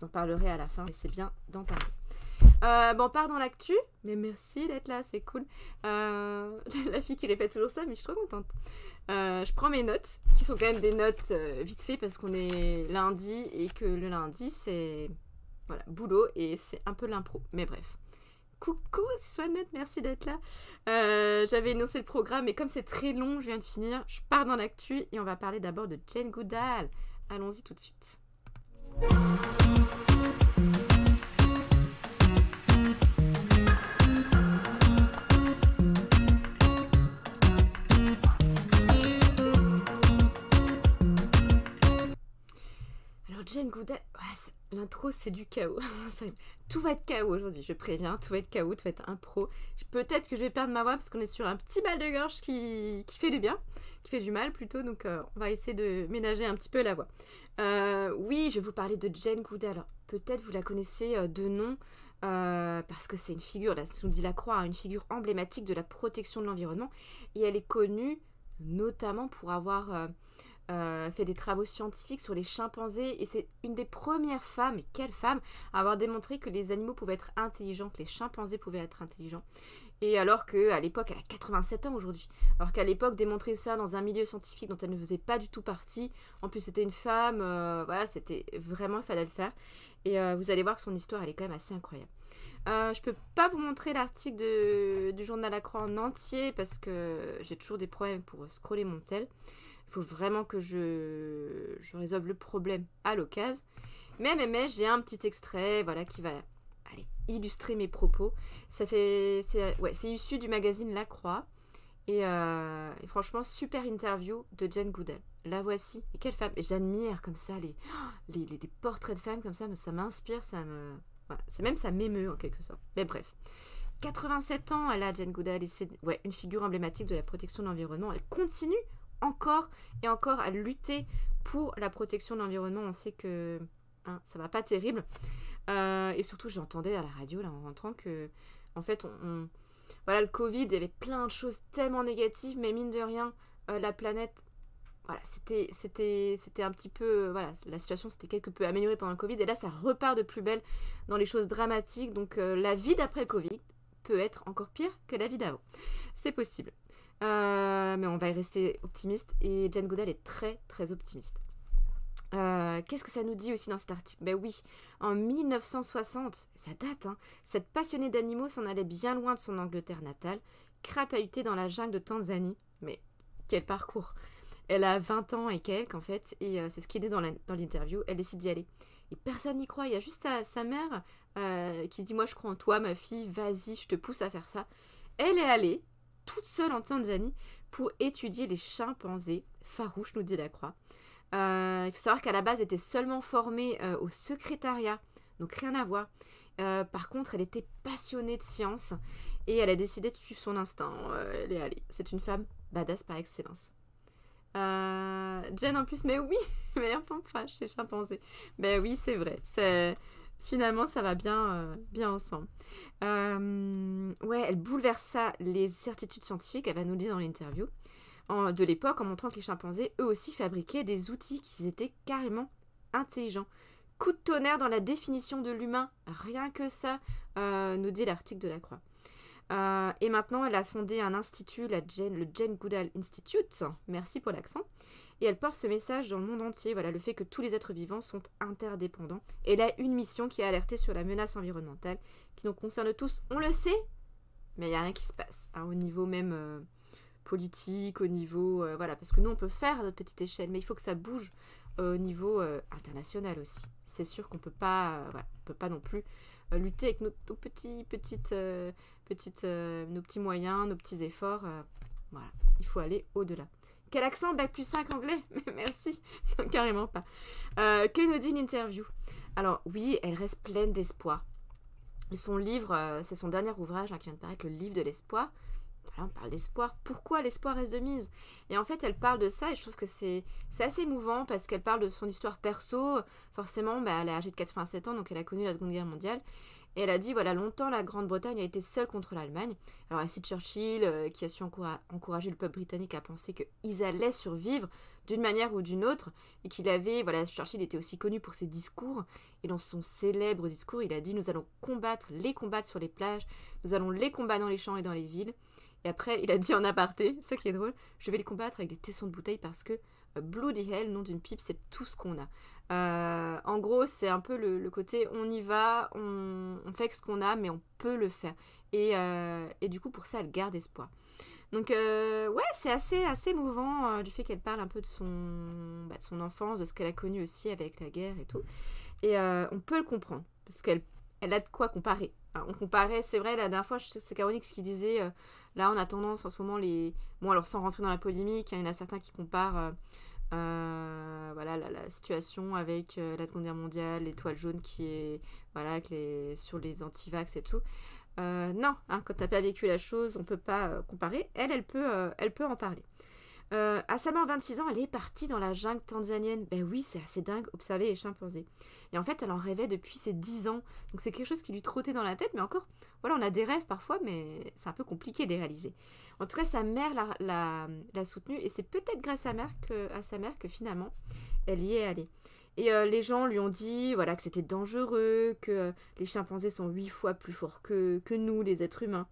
t'en parlerai à la fin, et c'est bien d'en parler. On part dans l'actu, mais merci d'être là, c'est cool. La fille qui répète toujours ça, mais je suis trop contente. Je prends mes notes, qui sont quand même des notes vite fait, parce qu'on est lundi, et que le lundi, c'est voilà, boulot, et c'est un peu l'impro, mais bref. Coucou, c'est Swanette, merci d'être là. J'avais énoncé le programme, mais comme c'est très long, je viens de finir, je pars dans l'actu, et on va parler d'abord de Jane Goodall. Allons-y tout de suite. Alors Jane Goodall, l'intro c'est du chaos. Tout va être chaos aujourd'hui, je préviens, tout va être chaos, tout va être impro. Peut-être que je vais perdre ma voix parce qu'on est sur un petit mal de gorge qui fait du bien, qui fait du mal plutôt, donc on va essayer de ménager un petit peu la voix. Oui, je vais vous parler de Jane Goodall. Alors, peut-être vous la connaissez de nom, parce que c'est une figure, là, nous dit la croix, une figure emblématique de la protection de l'environnement, et elle est connue notamment pour avoir fait des travaux scientifiques sur les chimpanzés, et c'est une des premières femmes, et quelle femme, à avoir démontré que les animaux pouvaient être intelligents, que les chimpanzés pouvaient être intelligents. Et alors qu'à l'époque, elle a 87 ans aujourd'hui. Alors qu'à l'époque, démontrer ça dans un milieu scientifique dont elle ne faisait pas du tout partie, en plus c'était une femme, voilà, c'était vraiment, il fallait le faire. Et vous allez voir que son histoire, elle est quand même assez incroyable. Je peux pas vous montrer l'article du journal La Croix en entier, parce que j'ai toujours des problèmes pour scroller mon tel. Il faut vraiment que je résolve le problème à l'occasion. Mais j'ai un petit extrait, voilà, qui va illustrer mes propos. C'est issu du magazine La Croix. Et franchement, super interview de Jane Goodall. La voici. Et quelle femme. Et j'admire comme ça des portraits de femmes comme ça. Ça m'inspire, ça m'émeut en quelque sorte. Mais bref. 87 ans, elle a Jane Goodall. Et c'est une figure emblématique de la protection de l'environnement. Elle continue encore et encore à lutter pour la protection de l'environnement. On sait que ça va pas terrible. Et surtout, j'entendais à la radio, là, en rentrant, que, en fait, voilà, le Covid, il y avait plein de choses tellement négatives, mais mine de rien, la planète, voilà, c'était un petit peu, voilà, la situation s'était quelque peu améliorée pendant le Covid, et là, ça repart de plus belle dans les choses dramatiques. Donc, la vie d'après le Covid peut être encore pire que la vie d'avant. C'est possible. Mais on va y rester optimiste, et Jane Goodall est très, très optimiste. Qu'est-ce que ça nous dit aussi dans cet article ? Ben oui, en 1960, ça date, cette passionnée d'animaux s'en allait bien loin de son Angleterre natale, crapahutée dans la jungle de Tanzanie. Mais quel parcours ! Elle a 20 ans et quelques en fait, et c'est ce qui est dit dans l'interview, elle décide d'y aller. Et personne n'y croit, il y a juste sa mère qui dit « Moi je crois en toi ma fille, vas-y, je te pousse à faire ça ». Elle est allée, toute seule en Tanzanie, pour étudier les chimpanzés farouches, nous dit la Croix. Il faut savoir qu'à la base, elle était seulement formée au secrétariat, donc rien à voir. Par contre, elle était passionnée de science, et elle a décidé de suivre son instinct. Elle est allée. C'est une femme badass par excellence. Jen en plus, mais oui, meilleure fanfare chez chimpanzé. Ben oui, c'est vrai. Finalement, ça va bien ensemble. Elle bouleversa les certitudes scientifiques, elle va nous le dire dans l'interview, de l'époque, en montrant que les chimpanzés, eux aussi, fabriquaient des outils qui étaient carrément intelligents. Coup de tonnerre dans la définition de l'humain, rien que ça, nous dit l'article de la Croix. Et maintenant, elle a fondé un institut, le Jane Goodall Institute, merci pour l'accent, et elle porte ce message dans le monde entier, voilà, le fait que tous les êtres vivants sont interdépendants. Elle a une mission qui est alertée sur la menace environnementale, qui nous concerne tous, on le sait, mais il n'y a rien qui se passe, au niveau même politique, au niveau, voilà, parce que nous on peut faire à notre petite échelle, mais il faut que ça bouge au niveau international aussi. C'est sûr qu'on peut pas, on peut pas non plus lutter avec nos petits moyens, nos petits efforts. Voilà, il faut aller au-delà. Quel accent, bac plus 5 anglais? Merci, carrément pas. Que nous dit l'interview? Alors oui, elle reste pleine d'espoir. Et son livre, c'est son dernier ouvrage qui vient de paraître, le livre de l'espoir. Voilà, on parle d'espoir. Pourquoi l'espoir reste de mise? Et en fait, elle parle de ça, et je trouve que c'est assez émouvant, parce qu'elle parle de son histoire perso. Forcément, elle est âgée de 87 ans, donc elle a connu la Seconde Guerre mondiale. Et elle a dit, voilà, longtemps la Grande-Bretagne a été seule contre l'Allemagne. Alors elle cite Churchill, qui a su encourager le peuple britannique à penser qu'ils allaient survivre d'une manière ou d'une autre, et qu'il avait, voilà, Churchill était aussi connu pour ses discours, et dans son célèbre discours, il a dit, nous allons les combattre sur les plages, nous allons les combattre dans les champs et dans les villes. Et après, il a dit en aparté, c'est ça qui est drôle, je vais les combattre avec des tessons de bouteille parce que Bloody Hell, nom d'une pipe, c'est tout ce qu'on a. En gros, c'est un peu le côté on y va, on fait que ce qu'on a, mais on peut le faire. Et du coup, pour ça, elle garde espoir. Donc, ouais, c'est assez mouvant du fait qu'elle parle un peu de son enfance, de ce qu'elle a connu aussi avec la guerre et tout. Et on peut le comprendre, parce qu'elle a de quoi comparer. Alors, on comparait, c'est vrai, la dernière fois, c'est Caronix qui disait, là, on a tendance en ce moment, bon, alors sans rentrer dans la polémique, il y en a certains qui comparent voilà, la situation avec la Seconde Guerre mondiale, l'étoile jaune qui est, voilà, sur les antivax et tout. Non, hein, quand t'as pas vécu la chose, on peut pas comparer. Elle peut en parler. À sa mort, 26 ans, elle est partie dans la jungle tanzanienne. Ben oui, c'est assez dingue, observer les chimpanzés. Et en fait, elle en rêvait depuis ses 10 ans. Donc c'est quelque chose qui lui trottait dans la tête, mais encore, voilà, on a des rêves parfois, mais c'est un peu compliqué de les réaliser. En tout cas, sa mère l'a soutenue, et c'est peut-être grâce à sa mère que finalement, elle y est allée. Et les gens lui ont dit, voilà, que c'était dangereux, que les chimpanzés sont 8 fois plus forts que nous, les êtres humains.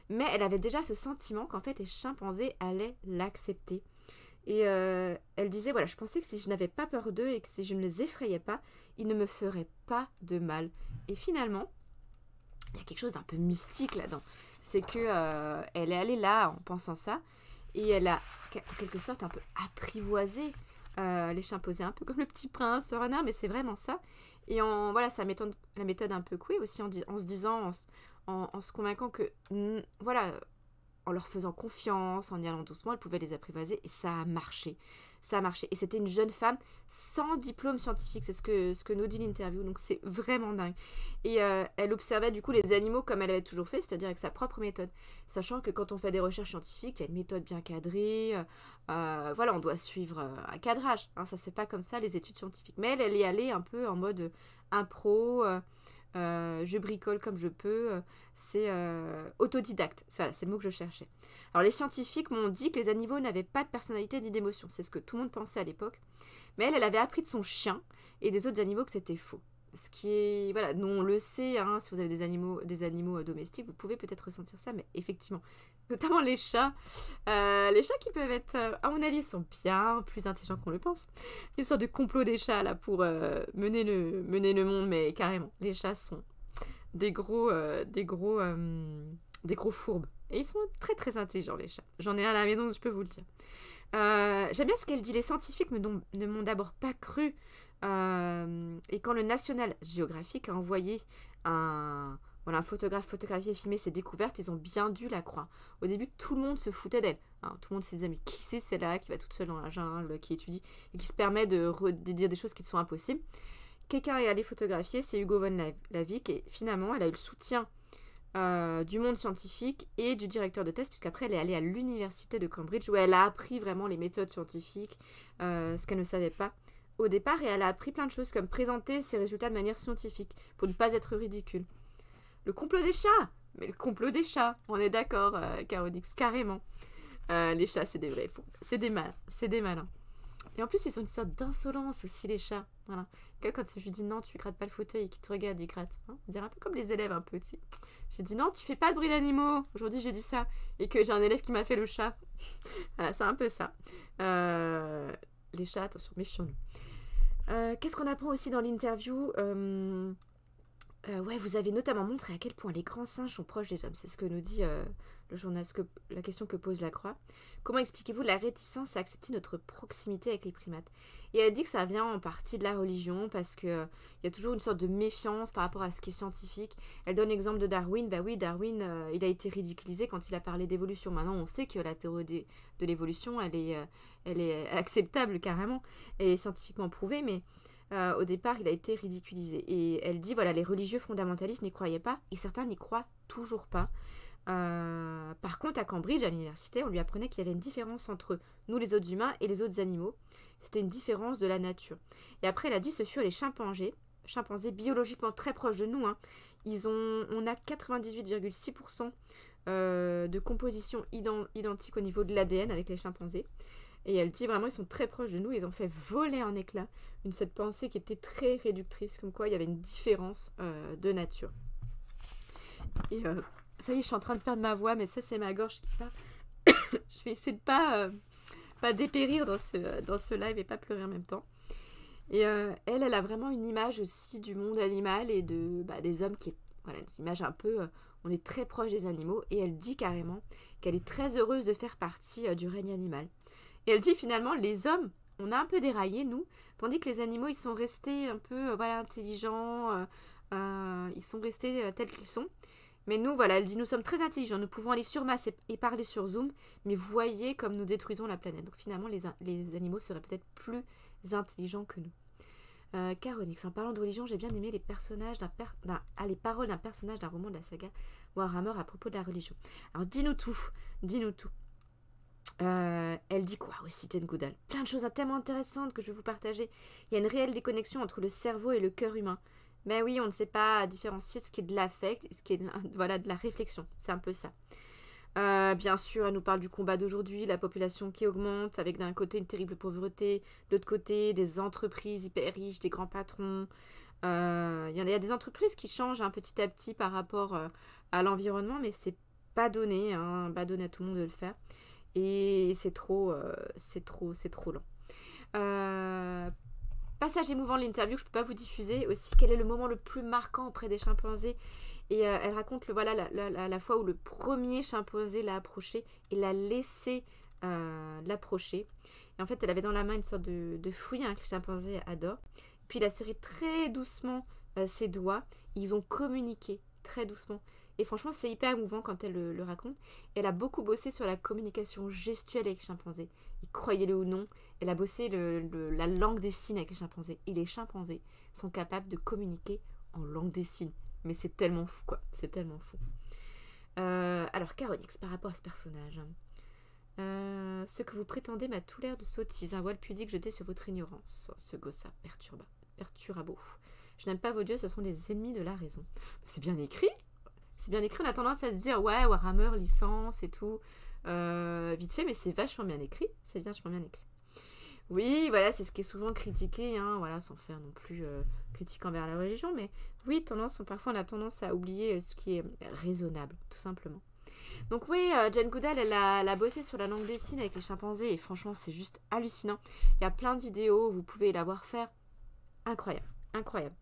Mais elle avait déjà ce sentiment qu'en fait les chimpanzés allaient l'accepter. Et elle disait, voilà, je pensais que si je n'avais pas peur d'eux et que si je ne les effrayais pas, ils ne me feraient pas de mal. Et finalement, il y a quelque chose d'un peu mystique là-dedans. C'est que elle est allée là en pensant ça, et elle a en quelque sorte un peu apprivoisé les chimpanzés, un peu comme le Petit Prince, le renard, mais c'est vraiment ça. Et voilà, la méthode un peu couée aussi, en se disant, en se convainquant que, voilà, en leur faisant confiance, en y allant doucement, elle pouvait les apprivoiser, et ça a marché. Ça a marché. Et c'était une jeune femme sans diplôme scientifique, c'est ce que nous dit l'interview, donc c'est vraiment dingue. Et elle observait du coup les animaux comme elle avait toujours fait, c'est-à-dire avec sa propre méthode, sachant que quand on fait des recherches scientifiques, il y a une méthode bien cadrée, voilà, on doit suivre un cadrage, hein, ça se fait pas comme ça les études scientifiques. Mais elle y allait un peu en mode impro, je bricole comme je peux, c'est autodidacte, voilà, c'est le mot que je cherchais. Alors les scientifiques m'ont dit que les animaux n'avaient pas de personnalité ni d'émotion, c'est ce que tout le monde pensait à l'époque, mais elle avait appris de son chien et des autres animaux que c'était faux. Ce qui est, voilà, nous on le sait, hein, si vous avez des animaux domestiques, vous pouvez peut-être ressentir ça, mais effectivement, notamment les chats qui peuvent être, à mon avis, sont bien plus intelligents qu'on le pense. Une sorte de complot des chats là pour mener le monde, mais carrément, les chats sont des gros fourbes. Et ils sont très très intelligents, les chats. J'en ai un à la maison, je peux vous le dire. J'aime bien ce qu'elle dit. Les scientifiques ne m'ont d'abord pas cru. Et quand le National Geographic a envoyé un photographe photographier et filmer ses découvertes, ils ont bien dû la croire. Au début, tout le monde se foutait d'elle. Hein, tout le monde se disait, mais qui c'est celle-là qui va toute seule dans la jungle, qui étudie et qui se permet de dire des choses qui sont impossibles. Quelqu'un est allé photographier, c'est Hugo von Lavick, et finalement, elle a eu le soutien du monde scientifique et du directeur de thèse, puisqu'après elle est allée à l'université de Cambridge où elle a appris vraiment les méthodes scientifiques, ce qu'elle ne savait pas au départ, et elle a appris plein de choses comme présenter ses résultats de manière scientifique pour ne pas être ridicule. Le complot des chats, mais le complot des chats, on est d'accord, Carodix, carrément. Les chats, c'est des vrais fous, c'est des malins. Et en plus, ils ont une sorte d'insolence aussi, les chats. Voilà. Quand je lui dis non, tu grattes pas le fauteuil et qu'il te regarde, il gratte. Hein, on dirait un peu comme les élèves, un peu, tu sais. J'ai dit non, tu fais pas de bruit d'animaux. Aujourd'hui, j'ai dit ça. Et que j'ai un élève qui m'a fait le chat. Voilà, c'est un peu ça. Les chats, attention, méfions-nous. Qu'est-ce qu'on apprend aussi dans l'interview ouais, vous avez notamment montré à quel point les grands singes sont proches des hommes. C'est ce que nous dit le journal, la question que pose la Croix. Comment expliquez-vous la réticence à accepter notre proximité avec les primates? Et elle dit que ça vient en partie de la religion, parce qu'il y a toujours une sorte de méfiance par rapport à ce qui est scientifique. Elle donne l'exemple de Darwin. Bah oui, Darwin, il a été ridiculisé quand il a parlé d'évolution. Maintenant, on sait que la théorie de l'évolution, elle est acceptable carrément, et scientifiquement prouvée, mais au départ, il a été ridiculisé. Et elle dit, voilà, les religieux fondamentalistes n'y croyaient pas, et certains n'y croient toujours pas. Par contre, à Cambridge, à l'université, on lui apprenait qu'il y avait une différence entre nous, les autres humains, et les autres animaux. C'était une différence de la nature. Et après, elle a dit, ce furent les chimpanzés, chimpanzés biologiquement très proches de nous. Hein. On a 98,6% de composition identique au niveau de l'ADN avec les chimpanzés. Et elle dit vraiment, ils sont très proches de nous. Ils ont fait voler en éclats cette pensée qui était très réductrice, comme quoi il y avait une différence de nature. Et ça y est, je suis en train de perdre ma voix, mais ça, c'est ma gorge qui part. Je vais essayer de pas dépérir dans ce live et pas pleurer en même temps. Et elle a vraiment une image aussi du monde animal et des hommes qui est, voilà, des images un peu... on est très proche des animaux. Et elle dit carrément qu'elle est très heureuse de faire partie du règne animal. Et elle dit finalement, les hommes, on a un peu déraillé, nous, tandis que les animaux, ils sont restés un peu intelligents, ils sont restés tels qu'ils sont. Mais nous, voilà, elle dit, nous sommes très intelligents, nous pouvons aller sur Mars et parler sur Zoom, mais voyez comme nous détruisons la planète. Donc finalement, les animaux seraient peut-être plus intelligents que nous. Caronix, en parlant de religion, j'ai bien aimé les paroles d'un personnage d'un roman de la saga Warhammer à propos de la religion. Alors dis-nous tout. Elle dit quoi aussi, Jane Goodall? Plein de choses tellement intéressantes que je vais vous partager. Il y a une réelle déconnexion entre le cerveau et le cœur humain. Mais oui, on ne sait pas différencier ce qui est de l'affect et ce qui est de la réflexion. C'est un peu ça. Bien sûr, elle nous parle du combat d'aujourd'hui, la population qui augmente, avec d'un côté une terrible pauvreté, de l'autre côté des entreprises hyper riches, des grands patrons. Il y a des entreprises qui changent petit à petit par rapport à l'environnement, mais c'est pas donné, pas donné à tout le monde de le faire. Et c'est trop lent. Passage émouvant de l'interview que je ne peux pas vous diffuser. Aussi, quel est le moment le plus marquant auprès des chimpanzés? Et elle raconte la fois où le premier chimpanzé l'a approché et l'a laissé l'approcher. Et en fait, elle avait dans la main une sorte de fruit que les chimpanzés adorent. Puis il a serré très doucement ses doigts. Ils ont communiqué très doucement. Et franchement, c'est hyper émouvant quand elle le raconte. Elle a beaucoup bossé sur la communication gestuelle avec les chimpanzés. Et croyez-le ou non, elle a bossé la langue des signes avec les chimpanzés. Et les chimpanzés sont capables de communiquer en langue des signes. Mais c'est tellement fou, quoi. C'est tellement fou. Alors, Caronix, par rapport à ce personnage. Ce que vous prétendez m'a tout l'air de sottise. Un voile pudique jeté sur votre ignorance. Ce gossa perturabo. Je n'aime pas vos dieux, ce sont les ennemis de la raison. C'est bien écrit. C'est bien écrit, on a tendance à se dire, ouais, Warhammer, licence et tout, vite fait, mais c'est vachement bien écrit, c'est vachement bien écrit. Oui, voilà, c'est ce qui est souvent critiqué, voilà, sans faire non plus critique envers la religion, mais oui, parfois on a tendance à oublier ce qui est raisonnable, tout simplement. Donc oui, Jane Goodall, elle a bossé sur la langue des signes avec les chimpanzés, et franchement, c'est juste hallucinant. Il y a plein de vidéos, vous pouvez la voir faire. Incroyable, incroyable.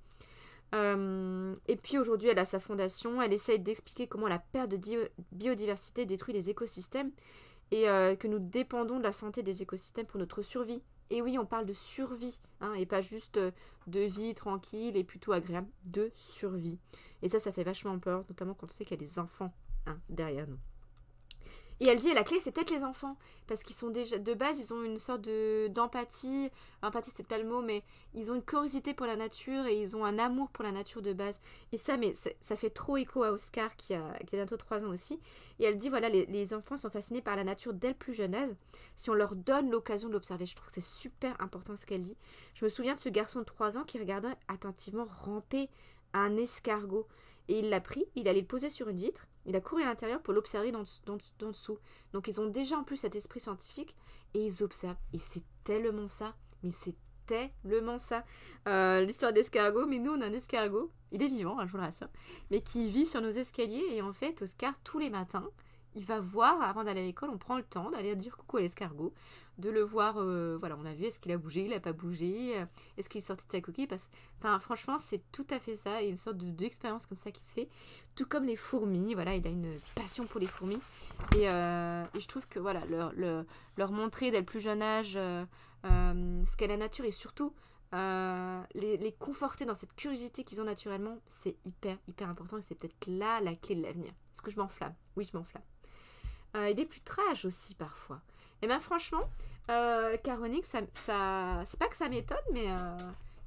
Et puis aujourd'hui, elle a sa fondation. Elle essaye d'expliquer comment la perte de biodiversité détruit les écosystèmes et que nous dépendons de la santé des écosystèmes pour notre survie. Et oui, on parle de survie, et pas juste de vie tranquille et plutôt agréable, de survie. Et ça fait vachement peur, notamment quand on sait qu'il y a des enfants derrière nous. Et elle dit, la clé, c'est peut-être les enfants, parce qu'ils sont déjà, de base, ils ont une sorte d'empathie, empathie, c'est pas le mot, mais ils ont une curiosité pour la nature, et ils ont un amour pour la nature de base. Et ça, ça fait trop écho à Oscar, qui a bientôt 3 ans aussi. Et elle dit, voilà, les enfants sont fascinés par la nature dès le plus jeune âge, si on leur donne l'occasion de l'observer. Je trouve que c'est super important ce qu'elle dit. Je me souviens de ce garçon de 3 ans qui regardait attentivement ramper un escargot. Et il l'a pris, il allait le poser sur une vitre, il a couru à l'intérieur pour l'observer dans dessous. Donc ils ont déjà en plus cet esprit scientifique et ils observent. Et c'est tellement ça, mais c'est tellement ça. L'histoire d'escargot, mais nous on a un escargot, il est vivant, je vous le rassure, mais qui vit sur nos escaliers et en fait Oscar tous les matins, il va voir, avant d'aller à l'école, on prend le temps d'aller dire coucou à l'escargot, de le voir, voilà, on a vu, est-ce qu'il a bougé, il n'a pas bougé, est-ce qu'il est sorti de sa coquille, enfin, franchement, c'est tout à fait ça, et une sorte d'expérience comme ça qui se fait, tout comme les fourmis, voilà, il a une passion pour les fourmis, et je trouve que, voilà, leur montrer dès le plus jeune âge ce qu'est la nature, et surtout, les conforter dans cette curiosité qu'ils ont naturellement, c'est hyper, hyper important, et c'est peut-être là la clé de l'avenir. Est-ce que je m'enflamme? Oui, je m'enflamme. Et des plus trash aussi, parfois. Et bien franchement, Caronix, ça c'est pas que ça m'étonne, mais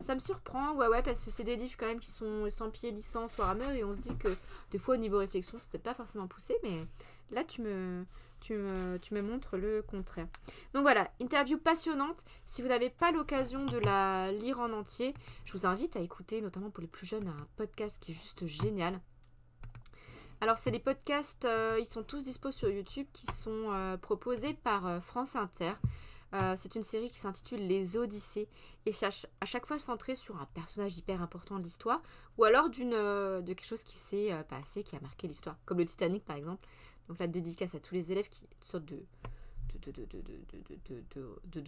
ça me surprend, ouais, parce que c'est des livres quand même qui sont estampillés licence Warhammer, et on se dit que des fois au niveau réflexion, c'est peut-être pas forcément poussé, mais là tu me tu me montres le contraire. Donc voilà, interview passionnante. Si vous n'avez pas l'occasion de la lire en entier, je vous invite à écouter, notamment pour les plus jeunes, un podcast qui est juste génial. Alors c'est les podcasts, ils sont tous dispos sur YouTube, qui sont proposés par France Inter. C'est une série qui s'intitule Les Odyssées et c'est à chaque fois centré sur un personnage hyper important de l'histoire ou alors de quelque chose qui s'est passé, qui a marqué l'histoire, comme le Titanic par exemple. Donc la dédicace à tous les élèves qui une sorte de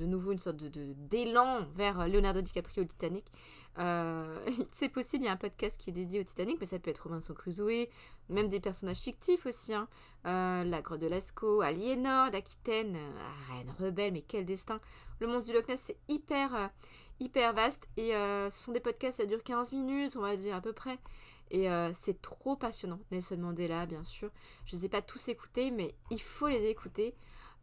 nouveau une sorte d'élan vers Leonardo DiCaprio au Titanic. C'est possible, il y a un podcast qui est dédié au Titanic, mais ça peut être Robinson Crusoe, même des personnages fictifs aussi, hein. La grotte de Lascaux, Aliénor d'Aquitaine, Reine Rebelle, mais quel destin. Le monstre du Loch Ness, c'est hyper vaste, et ce sont des podcasts, ça dure 15 minutes, on va dire à peu près, et c'est trop passionnant. Nelson Mandela, bien sûr, je ne les ai pas tous écoutés, mais il faut les écouter.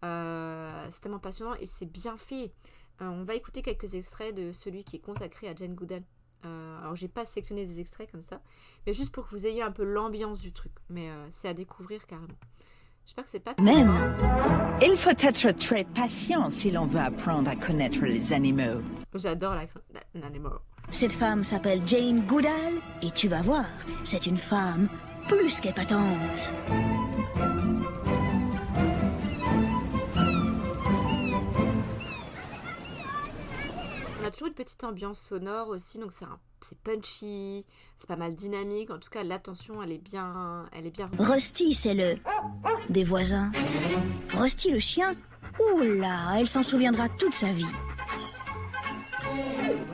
C'est tellement passionnant et c'est bien fait. On va écouter quelques extraits de celui qui est consacré à Jane Goodall. Alors j'ai pas sélectionné des extraits comme ça, mais juste pour que vous ayez un peu l'ambiance du truc. Mais c'est à découvrir carrément. J'espère que c'est pas Même, il faut être très patient si l'on veut apprendre à connaître les animaux. J'adore l'accent d'animal. Cette femme s'appelle Jane Goodall et tu vas voir, c'est une femme plus qu'épatante. On a toujours une petite ambiance sonore aussi, donc c'est punchy, c'est pas mal dynamique. En tout cas, l'attention, elle est bien. Rusty, c'est le des voisins. Rusty le chien, oula, elle s'en souviendra toute sa vie.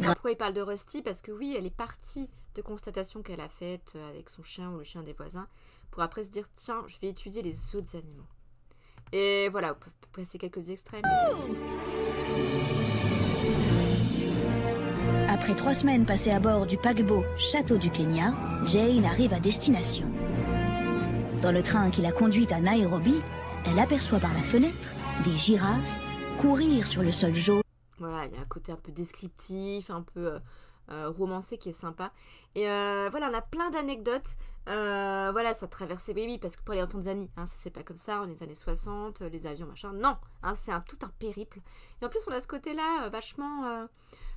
Pourquoi il parle de Rusty? Parce que oui, elle est partie de constatations qu'elle a faites avec son chien ou le chien des voisins, pour après se dire, tiens, je vais étudier les autres animaux. Et voilà, on peut passer quelques extraits. Après 3 semaines passées à bord du paquebot Château du Kenya, Jane arrive à destination. Dans le train qui la conduit à Nairobi, elle aperçoit par la fenêtre des girafes courir sur le sol jaune. Voilà, il y a un côté un peu descriptif, un peu romancé qui est sympa. Et voilà, on a plein d'anecdotes. Voilà, ça traversait, oui, parce que pour aller en Tanzanie, hein, ça c'est pas comme ça, on est les années 60, les avions, machin. Non, hein, c'est tout un périple. Et en plus, on a ce côté-là vachement...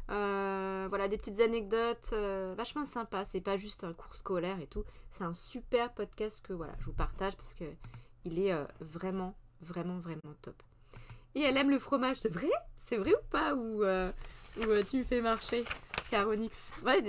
voilà, des petites anecdotes vachement sympas. C'est pas juste un cours scolaire et tout. C'est un super podcast que voilà, je vous partage parce que il est vraiment top. Et elle aime le fromage, c'est vrai? C'est vrai ou pas? Ou tu me fais marcher, Caronix? Ouais,